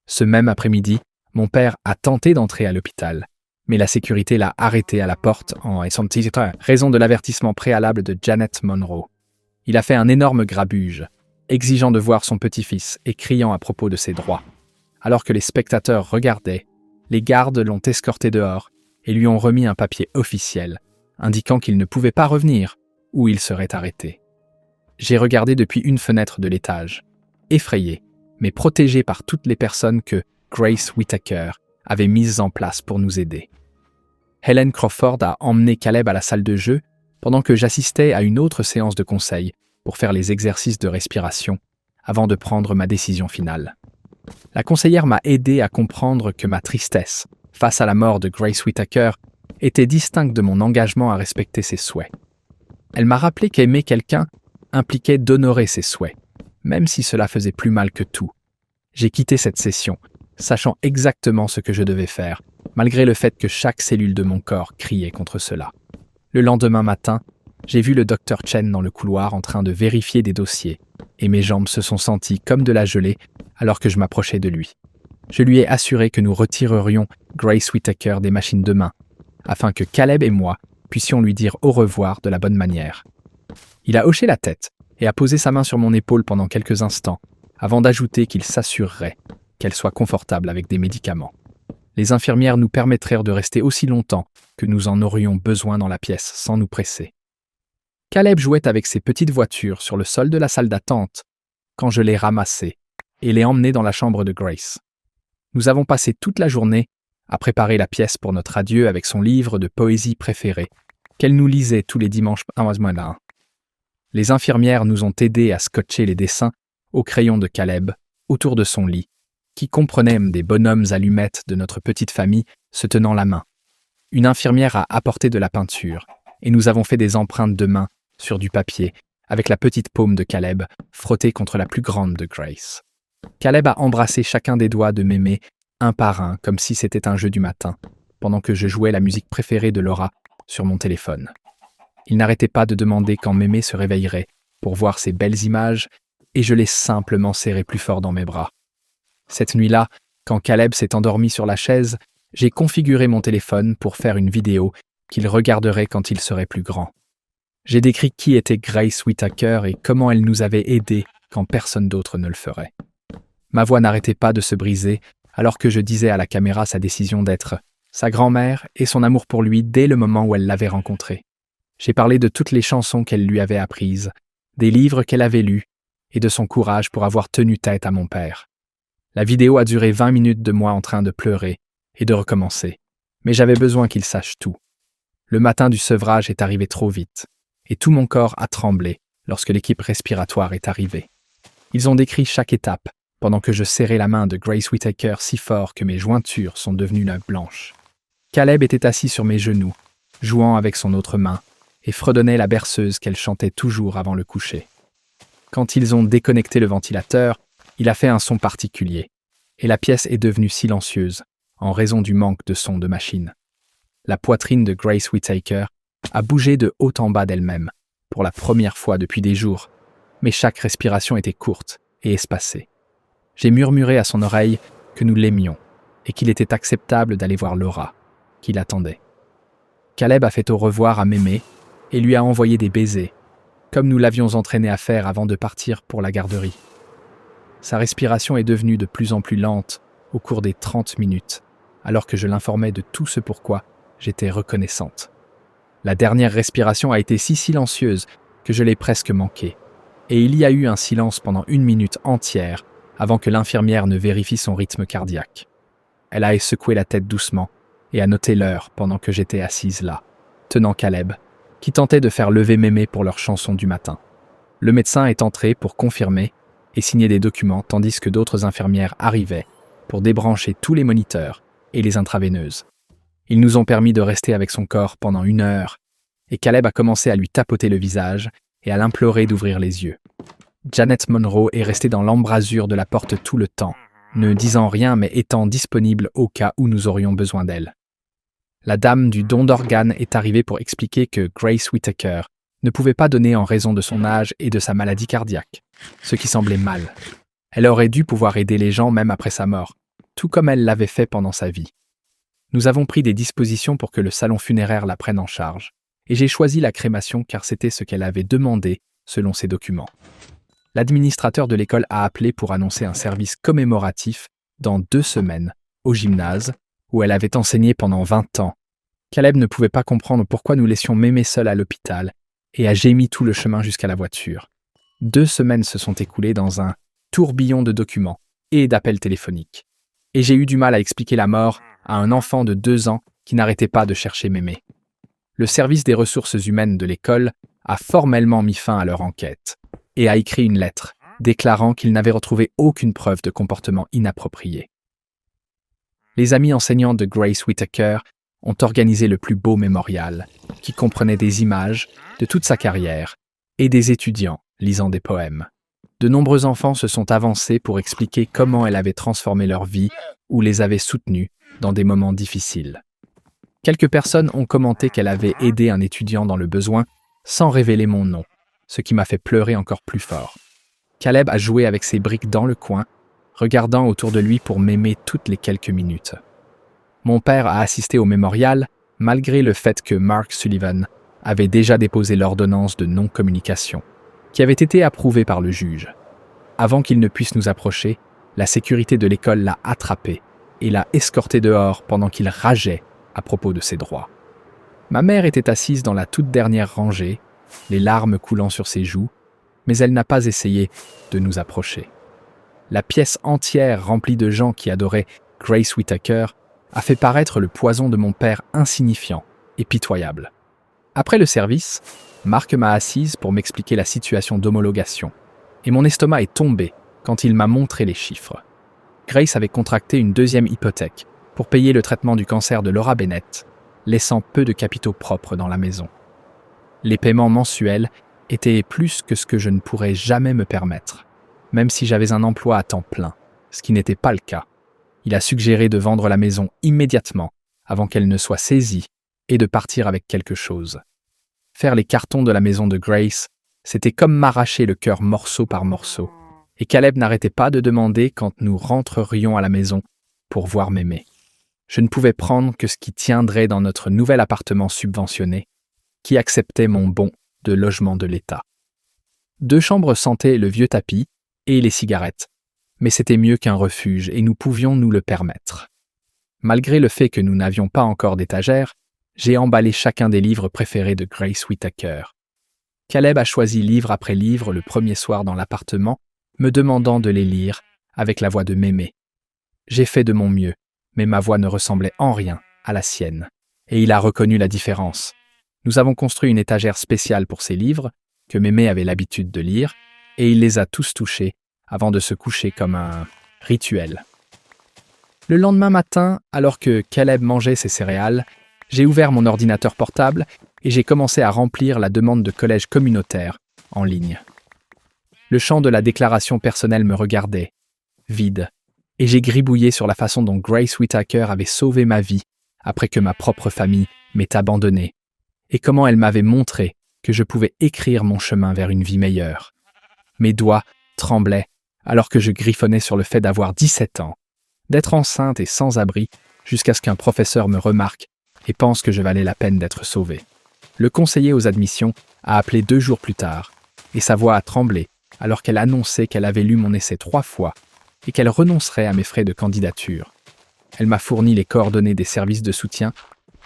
[SPEAKER 1] Ce même après-midi, mon père a tenté d'entrer à l'hôpital, mais la sécurité l'a arrêté à la porte en raison de l'avertissement préalable de Janet Monroe. Il a fait un énorme grabuge, exigeant de voir son petit-fils et criant à propos de ses droits. Alors que les spectateurs regardaient, les gardes l'ont escorté dehors et lui ont remis un papier officiel, indiquant qu'il ne pouvait pas revenir ou il serait arrêté. J'ai regardé depuis une fenêtre de l'étage, effrayé, mais protégé par toutes les personnes que Grace Whittaker avait mises en place pour nous aider. Helen Crawford a emmené Caleb à la salle de jeu pendant que j'assistais à une autre séance de conseil pour faire les exercices de respiration avant de prendre ma décision finale. La conseillère m'a aidé à comprendre que ma tristesse face à la mort de Grace Whittaker était distincte de mon engagement à respecter ses souhaits. Elle m'a rappelé qu'aimer quelqu'un impliquait d'honorer ses souhaits, même si cela faisait plus mal que tout. J'ai quitté cette session, sachant exactement ce que je devais faire, malgré le fait que chaque cellule de mon corps criait contre cela. Le lendemain matin, j'ai vu le Dr Chen dans le couloir en train de vérifier des dossiers, et mes jambes se sont senties comme de la gelée alors que je m'approchais de lui. Je lui ai assuré que nous retirerions Grace Whittaker des machines demain, afin que Caleb et moi puissions lui dire au revoir de la bonne manière. Il a hoché la tête et a posé sa main sur mon épaule pendant quelques instants, avant d'ajouter qu'il s'assurerait qu'elle soit confortable avec des médicaments. Les infirmières nous permettraient de rester aussi longtemps que nous en aurions besoin dans la pièce sans nous presser. Caleb jouait avec ses petites voitures sur le sol de la salle d'attente quand je l'ai ramassé et l'ai emmené dans la chambre de Grace. Nous avons passé toute la journée à préparer la pièce pour notre adieu avec son livre de poésie préféré, qu'elle nous lisait tous les dimanches. Les infirmières nous ont aidés à scotcher les dessins au crayon de Caleb autour de son lit, qui comprenait des bonhommes allumettes de notre petite famille se tenant la main. Une infirmière a apporté de la peinture, et nous avons fait des empreintes de main sur du papier, avec la petite paume de Caleb frottée contre la plus grande de Grace. Caleb a embrassé chacun des doigts de mémé, un par un, comme si c'était un jeu du matin, pendant que je jouais la musique préférée de Laura sur mon téléphone. Il n'arrêtait pas de demander quand mémé se réveillerait pour voir ces belles images, et je l'ai simplement serré plus fort dans mes bras. Cette nuit-là, quand Caleb s'est endormi sur la chaise, j'ai configuré mon téléphone pour faire une vidéo qu'il regarderait quand il serait plus grand. J'ai décrit qui était Grace Whittaker et comment elle nous avait aidés quand personne d'autre ne le ferait. Ma voix n'arrêtait pas de se briser alors que je disais à la caméra sa décision d'être sa grand-mère et son amour pour lui dès le moment où elle l'avait rencontré. J'ai parlé de toutes les chansons qu'elle lui avait apprises, des livres qu'elle avait lus et de son courage pour avoir tenu tête à mon père. La vidéo a duré 20 minutes de moi en train de pleurer et de recommencer, mais j'avais besoin qu'il sache tout. Le matin du sevrage est arrivé trop vite, et tout mon corps a tremblé lorsque l'équipe respiratoire est arrivée. Ils ont décrit chaque étape, pendant que je serrais la main de Grace Whittaker si fort que mes jointures sont devenues blanches. Caleb était assis sur mes genoux, jouant avec son autre main, et fredonnait la berceuse qu'elle chantait toujours avant le coucher. Quand ils ont déconnecté le ventilateur, il a fait un son particulier, et la pièce est devenue silencieuse, en raison du manque de son de machine. La poitrine de Grace Whittaker a bougé de haut en bas d'elle-même, pour la première fois depuis des jours, mais chaque respiration était courte et espacée. J'ai murmuré à son oreille que nous l'aimions, et qu'il était acceptable d'aller voir Laura, qui l'attendait. Caleb a fait au revoir à mémé, et lui a envoyé des baisers, comme nous l'avions entraîné à faire avant de partir pour la garderie. Sa respiration est devenue de plus en plus lente au cours des 30 minutes, alors que je l'informais de tout ce pourquoi j'étais reconnaissante. La dernière respiration a été si silencieuse que je l'ai presque manquée, et il y a eu un silence pendant 1 minute entière avant que l'infirmière ne vérifie son rythme cardiaque. Elle a secoué la tête doucement et a noté l'heure pendant que j'étais assise là, tenant Caleb, qui tentait de faire lever mémé pour leur chanson du matin. Le médecin est entré pour confirmer et signer des documents tandis que d'autres infirmières arrivaient pour débrancher tous les moniteurs et les intraveineuses. Ils nous ont permis de rester avec son corps pendant 1 heure et Caleb a commencé à lui tapoter le visage et à l'implorer d'ouvrir les yeux. Janet Monroe est restée dans l'embrasure de la porte tout le temps, ne disant rien mais étant disponible au cas où nous aurions besoin d'elle. La dame du don d'organes est arrivée pour expliquer que Grace Whittaker ne pouvait pas donner en raison de son âge et de sa maladie cardiaque, ce qui semblait mal. Elle aurait dû pouvoir aider les gens même après sa mort, tout comme elle l'avait fait pendant sa vie. Nous avons pris des dispositions pour que le salon funéraire la prenne en charge, et j'ai choisi la crémation car c'était ce qu'elle avait demandé selon ses documents. L'administrateur de l'école a appelé pour annoncer un service commémoratif dans 2 semaines, au gymnase, où elle avait enseigné pendant 20 ans. Caleb ne pouvait pas comprendre pourquoi nous laissions Mémé seule à l'hôpital et a gémi tout le chemin jusqu'à la voiture. 2 semaines se sont écoulées dans un tourbillon de documents et d'appels téléphoniques. Et j'ai eu du mal à expliquer la mort à un enfant de 2 ans qui n'arrêtait pas de chercher Mémé. Le service des ressources humaines de l'école a formellement mis fin à leur enquête et a écrit une lettre déclarant qu'ils n'avaient retrouvé aucune preuve de comportement inapproprié. Les amis enseignants de Grace Whittaker ont organisé le plus beau mémorial, qui comprenait des images de toute sa carrière et des étudiants lisant des poèmes. De nombreux enfants se sont avancés pour expliquer comment elle avait transformé leur vie ou les avait soutenus dans des moments difficiles. Quelques personnes ont commenté qu'elle avait aidé un étudiant dans le besoin sans révéler mon nom, ce qui m'a fait pleurer encore plus fort. Caleb a joué avec ses briques dans le coin, regardant autour de lui pour m'aimer toutes les quelques minutes. Mon père a assisté au mémorial, malgré le fait que Mark Sullivan avait déjà déposé l'ordonnance de non-communication, qui avait été approuvée par le juge. Avant qu'il ne puisse nous approcher, la sécurité de l'école l'a attrapé et l'a escorté dehors pendant qu'il rageait à propos de ses droits. Ma mère était assise dans la toute dernière rangée, les larmes coulant sur ses joues, mais elle n'a pas essayé de nous approcher. La pièce entière remplie de gens qui adoraient Grace Whittaker a fait paraître le poison de mon père insignifiant et pitoyable. Après le service, Marc m'a assise pour m'expliquer la situation d'homologation, et mon estomac est tombé quand il m'a montré les chiffres. Grace avait contracté une 2e hypothèque pour payer le traitement du cancer de Laura Bennett, laissant peu de capitaux propres dans la maison. Les paiements mensuels étaient plus que ce que je ne pourrais jamais me permettre, même si j'avais un emploi à temps plein, ce qui n'était pas le cas. Il a suggéré de vendre la maison immédiatement, avant qu'elle ne soit saisie, et de partir avec quelque chose. Faire les cartons de la maison de Grace, c'était comme m'arracher le cœur morceau par morceau, et Caleb n'arrêtait pas de demander quand nous rentrerions à la maison pour voir Mémé. Je ne pouvais prendre que ce qui tiendrait dans notre nouvel appartement subventionné, qui acceptait mon bon de logement de l'État. 2 chambres sentaient le vieux tapis et les cigarettes, mais c'était mieux qu'un refuge et nous pouvions nous le permettre. Malgré le fait que nous n'avions pas encore d'étagère, j'ai emballé chacun des livres préférés de Grace Whittaker. Caleb a choisi livre après livre le premier soir dans l'appartement, me demandant de les lire avec la voix de Mémé. J'ai fait de mon mieux, mais ma voix ne ressemblait en rien à la sienne, et il a reconnu la différence. Nous avons construit une étagère spéciale pour ces livres, que Mémé avait l'habitude de lire, et il les a tous touchés avant de se coucher comme un rituel. Le lendemain matin, alors que Caleb mangeait ses céréales, j'ai ouvert mon ordinateur portable et j'ai commencé à remplir la demande de collège communautaire en ligne. Le champ de la déclaration personnelle me regardait, vide, et j'ai gribouillé sur la façon dont Grace Whittaker avait sauvé ma vie après que ma propre famille m'ait abandonné, et comment elle m'avait montré que je pouvais écrire mon chemin vers une vie meilleure. Mes doigts tremblaient alors que je griffonnais sur le fait d'avoir 17 ans, d'être enceinte et sans abri jusqu'à ce qu'un professeur me remarque et pense que je valais la peine d'être sauvée. Le conseiller aux admissions a appelé 2 jours plus tard, et sa voix a tremblé alors qu'elle annonçait qu'elle avait lu mon essai 3 fois et qu'elle renoncerait à mes frais de candidature. Elle m'a fourni les coordonnées des services de soutien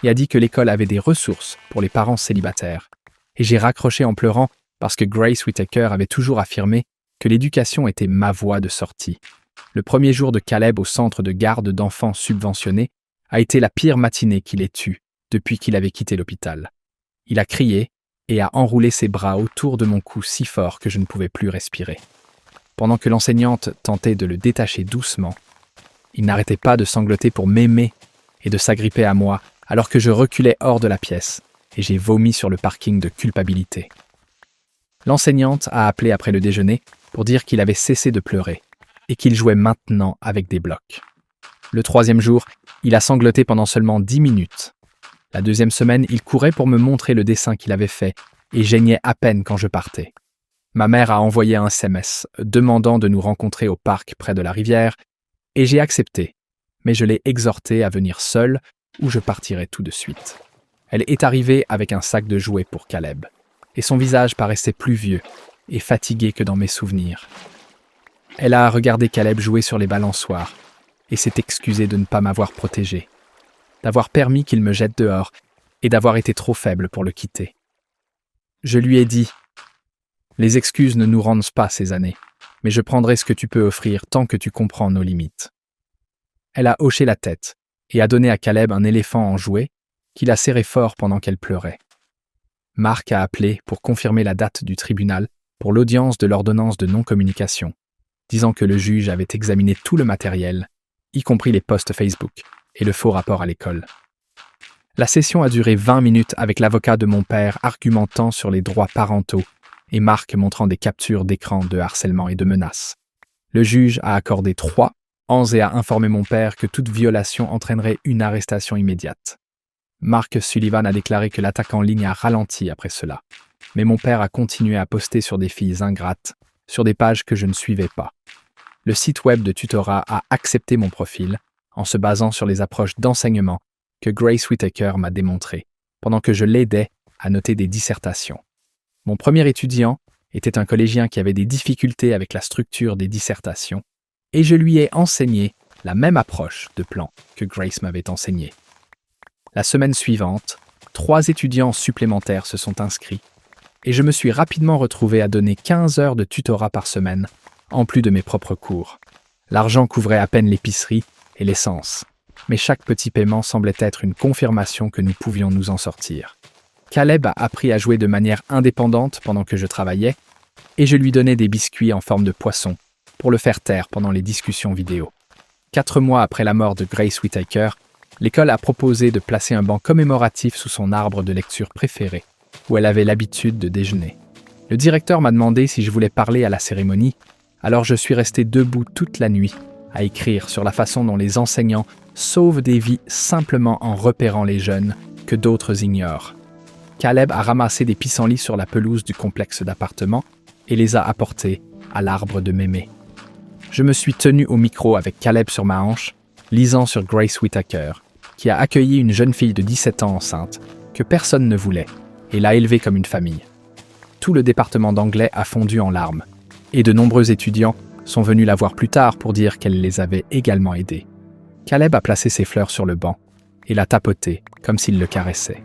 [SPEAKER 1] et a dit que l'école avait des ressources pour les parents célibataires. Et j'ai raccroché en pleurant parce que Grace Whittaker avait toujours affirmé que l'éducation était ma voie de sortie. Le premier jour de Caleb au centre de garde d'enfants subventionné a été la pire matinée qu'il ait eue depuis qu'il avait quitté l'hôpital. Il a crié et a enroulé ses bras autour de mon cou si fort que je ne pouvais plus respirer. Pendant que l'enseignante tentait de le détacher doucement, il n'arrêtait pas de sangloter pour m'aimer et de s'agripper à moi alors que je reculais hors de la pièce et j'ai vomi sur le parking de culpabilité. L'enseignante a appelé après le déjeuner pour dire qu'il avait cessé de pleurer et qu'il jouait maintenant avec des blocs. Le 3e jour, il a sangloté pendant seulement 10 minutes. La 2e semaine, il courait pour me montrer le dessin qu'il avait fait et geignait à peine quand je partais. Ma mère a envoyé un SMS demandant de nous rencontrer au parc près de la rivière et j'ai accepté, mais je l'ai exhortée à venir seule ou je partirai tout de suite. Elle est arrivée avec un sac de jouets pour Caleb et son visage paraissait plus vieux et fatigué que dans mes souvenirs. Elle a regardé Caleb jouer sur les balançoires et s'est excusée de ne pas m'avoir protégé, d'avoir permis qu'il me jette dehors et d'avoir été trop faible pour le quitter. Je lui ai dit « Les excuses ne nous rendent pas ces années, mais je prendrai ce que tu peux offrir tant que tu comprends nos limites. » Elle a hoché la tête et a donné à Caleb un éléphant en jouet qu'il a serré fort pendant qu'elle pleurait. Marc a appelé pour confirmer la date du tribunal pour l'audience de l'ordonnance de non-communication, disant que le juge avait examiné tout le matériel, y compris les posts Facebook et le faux rapport à l'école. La session a duré 20 minutes avec l'avocat de mon père argumentant sur les droits parentaux et Marc montrant des captures d'écran de harcèlement et de menaces. Le juge a accordé 3 ans et a informé mon père que toute violation entraînerait une arrestation immédiate. Mark Sullivan a déclaré que l'attaque en ligne a ralenti après cela, mais mon père a continué à poster sur des filles ingrates, sur des pages que je ne suivais pas. Le site web de tutorat a accepté mon profil en se basant sur les approches d'enseignement que Grace Whittaker m'a démontrées, pendant que je l'aidais à noter des dissertations. Mon premier étudiant était un collégien qui avait des difficultés avec la structure des dissertations, et je lui ai enseigné la même approche de plan que Grace m'avait enseignée. La semaine suivante, 3 étudiants supplémentaires se sont inscrits, et je me suis rapidement retrouvé à donner 15 heures de tutorat par semaine, en plus de mes propres cours. L'argent couvrait à peine l'épicerie et l'essence, mais chaque petit paiement semblait être une confirmation que nous pouvions nous en sortir. Caleb a appris à jouer de manière indépendante pendant que je travaillais, et je lui donnais des biscuits en forme de poisson pour le faire taire pendant les discussions vidéo. 4 mois après la mort de Grace Whittaker, l'école a proposé de placer un banc commémoratif sous son arbre de lecture préféré, où elle avait l'habitude de déjeuner. Le directeur m'a demandé si je voulais parler à la cérémonie, alors je suis resté debout toute la nuit à écrire sur la façon dont les enseignants sauvent des vies simplement en repérant les jeunes que d'autres ignorent. Caleb a ramassé des pissenlits sur la pelouse du complexe d'appartements et les a apportés à l'arbre de mémé. Je me suis tenu au micro avec Caleb sur ma hanche, lisant sur Grace Whittaker, qui a accueilli une jeune fille de 17 ans enceinte, que personne ne voulait, et l'a élevée comme une famille. Tout le département d'anglais a fondu en larmes, et de nombreux étudiants sont venus la voir plus tard pour dire qu'elle les avait également aidés. Caleb a placé ses fleurs sur le banc, et l'a tapoté, comme s'il le caressait.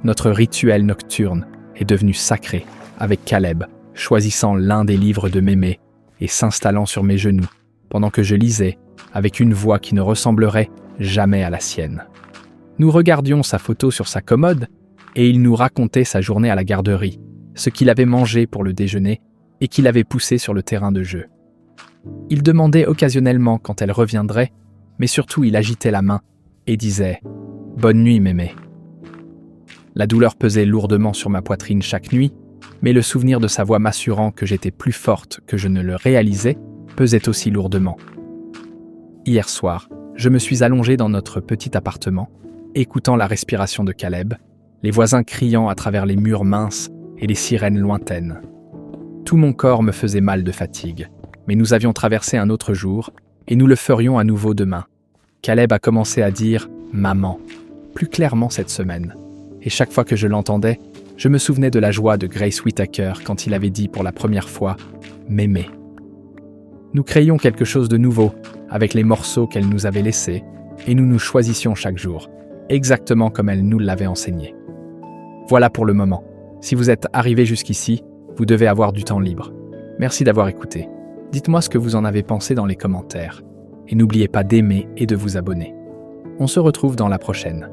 [SPEAKER 1] Notre rituel nocturne est devenu sacré, avec Caleb choisissant l'un des livres de mémé et s'installant sur mes genoux, pendant que je lisais, avec une voix qui ne ressemblerait jamais à la sienne. Nous regardions sa photo sur sa commode et il nous racontait sa journée à la garderie, ce qu'il avait mangé pour le déjeuner et qu'il avait poussé sur le terrain de jeu. Il demandait occasionnellement quand elle reviendrait, mais surtout il agitait la main et disait « Bonne nuit, mémé ». La douleur pesait lourdement sur ma poitrine chaque nuit, mais le souvenir de sa voix m'assurant que j'étais plus forte que je ne le réalisais pesait aussi lourdement. Hier soir, je me suis allongé dans notre petit appartement, écoutant la respiration de Caleb, les voisins criant à travers les murs minces et les sirènes lointaines. Tout mon corps me faisait mal de fatigue, mais nous avions traversé un autre jour et nous le ferions à nouveau demain. Caleb a commencé à dire « maman » plus clairement cette semaine, et chaque fois que je l'entendais, je me souvenais de la joie de Grace Whittaker quand il avait dit pour la première fois « mémé ». Nous créions quelque chose de nouveau avec les morceaux qu'elle nous avait laissés et nous nous choisissions chaque jour, exactement comme elle nous l'avait enseigné. Voilà pour le moment. Si vous êtes arrivé jusqu'ici, vous devez avoir du temps libre. Merci d'avoir écouté. Dites-moi ce que vous en avez pensé dans les commentaires. Et n'oubliez pas d'aimer et de vous abonner. On se retrouve dans la prochaine.